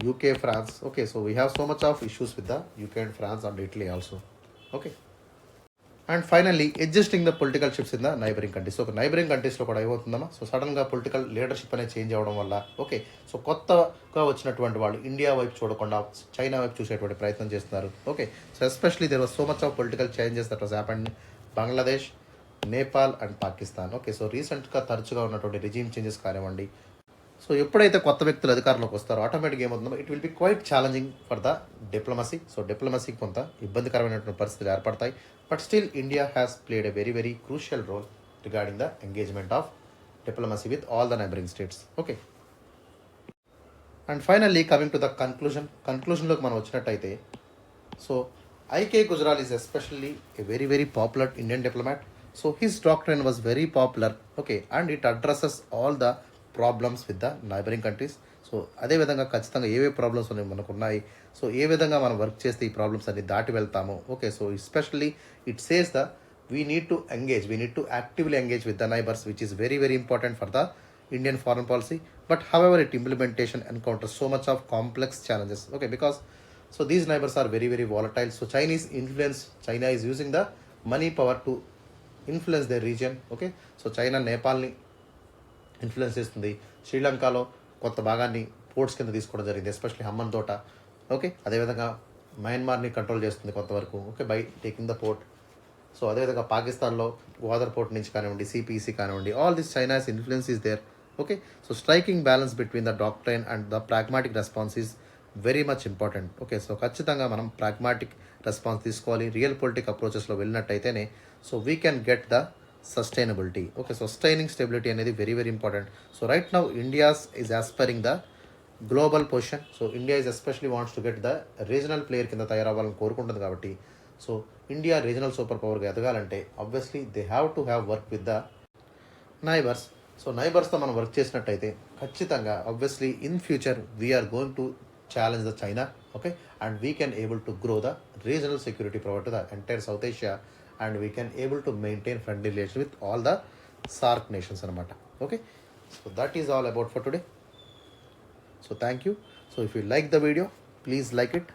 UK, France. Okay, so we have so much of issues with the UK and France and Italy also. Okay, and finally adjusting the political shifts in the neighbouring countries. ఒక నైబరింగ్ కంట్రీస్లో కూడా ఏమవుతుందమ్మా, సో సడన్గా పొలిటికల్ లీడర్షిప్ అనేది చేంజ్ అవ్వడం వల్ల ఓకే, సో కొత్తగా వచ్చినటువంటి వాళ్ళు ఇండియా వైపు చూడకుండా చైనా వైపు చూసేటువంటి ప్రయత్నం చేస్తున్నారు. Okay, so especially there was so much of political changes that was happened Bangladesh, Nepal and Pakistan. Okay, so రీసెంట్గా తరచుగా ఉన్నటువంటి రిజీమ్ చేంజెస్ కానివ్వండి. సో ఎప్పుడైతే కొత్త వ్యక్తులు అధికారంలోకి వస్తారో ఆటోమేటిక్గా ఏమవుతుందో it will be quite challenging for the diplomacy. So డిప్లొమసీకి కొంత ఇబ్బందికరమైనటువంటి పరిస్థితులు ఏర్పడతాయి. But still India has played a very very crucial role regarding the engagement of diplomacy with all the neighbouring states. Okay, and finally coming to the కన్క్లూషన్లోకి మనం వచ్చినట్టయితే so I K Gujral is especially a very very popular Indian diplomat. So his doctrine was very popular. Okay, and it addresses all the problems with the neighbouring countries. So అదేవిధంగా ఖచ్చితంగా ఏవే ప్రాబ్లమ్స్ మనకు ఉన్నాయి, సో ఏ విధంగా మనం వర్క్ చేస్తే ఈ ప్రాబ్లమ్స్ అన్ని దాటి వెళ్తాము. Okay, so especially it says the we need to actively engage with the neighbours which is very very important for the Indian foreign policy. But however it implementation encounter so much of complex challenges. Okay, because so these neighbours are very very volatile. So China is using the money power to influence the region. Okay, so China నేపాల్ని ఇన్ఫ్లుయెన్స్ చేస్తుంది. శ్రీలంకలో కొంత భాగాన్ని పోర్ట్స్ కింద తీసుకోవడం జరిగింది, ఎస్పెషల్లీ హమ్మన్ తోట. ఓకే, అదేవిధంగా మయన్మార్ని కంట్రోల్ చేస్తుంది కొంతవరకు. Okay, by taking the port. So అదేవిధంగా పాకిస్తాన్లో గ్వాదర్ పోర్ట్ నుంచి కానివ్వండి, సిపిసి కానివ్వండి, all this China's influence is there. Okay, so striking balance between the doctrine and the pragmatic response is very much important. Okay, so ఖచ్చితంగా మనం ప్రాగ్మాటిక్ రెస్పాన్స్ తీసుకోవాలి. రియల్ పొలిటిక్ అప్రోచెస్లో వెళ్ళినట్టయితేనే so we can get the sustainability. Okay, sustaining stability అనేది very very important. So right now India's is aspiring the global position. So India is especially wants to get the regional player కింద తయారవ్వాలని కోరుకుంటుంది కాబట్టి సో ఇండియా రీజనల్ సూపర్ పవర్గా ఎదగాలంటే obviously they have to have work with the neighbours. So నైబర్స్తో మనం వర్క్ చేసినట్టయితే ఖచ్చితంగా obviously in future we're going to challenge the China, okay, and we can able to grow the regional security provide to the entire South Asia, and we can able to maintain friendly relation with all the SAARC nations అనమాట. Okay, so that is all about for today. So thank you. So if you like the video please like it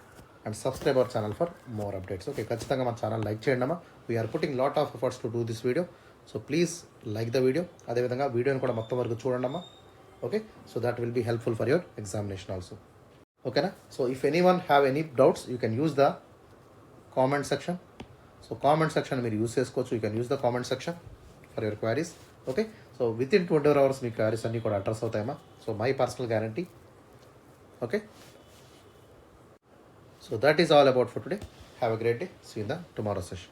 and subscribe our channel for more updates. Okay, ఖచ్చితంగా మన ఛానల్ లైక్ చేయండి అమ్మా. We're putting lot of efforts to do this video. So please like the video. అదేవిధంగా వీడియోని కూడా మొత్తం వరకు చూడండి అమ్మా. Okay, so that will be helpful for your examination also. ఓకేనా? So if any one have any doubts you can use the comment section. So comment section మీరు యూస్ చేసుకోవచ్చు. You can use the comment section for your queries. Okay, so within 24 hours మీ క్వైరీస్ అన్నీ కూడా అడ్రస్ అవుతాయమ్మా. So my personal guarantee. Okay, so that is all about for today. Have a great day. See you in the tomorrow session.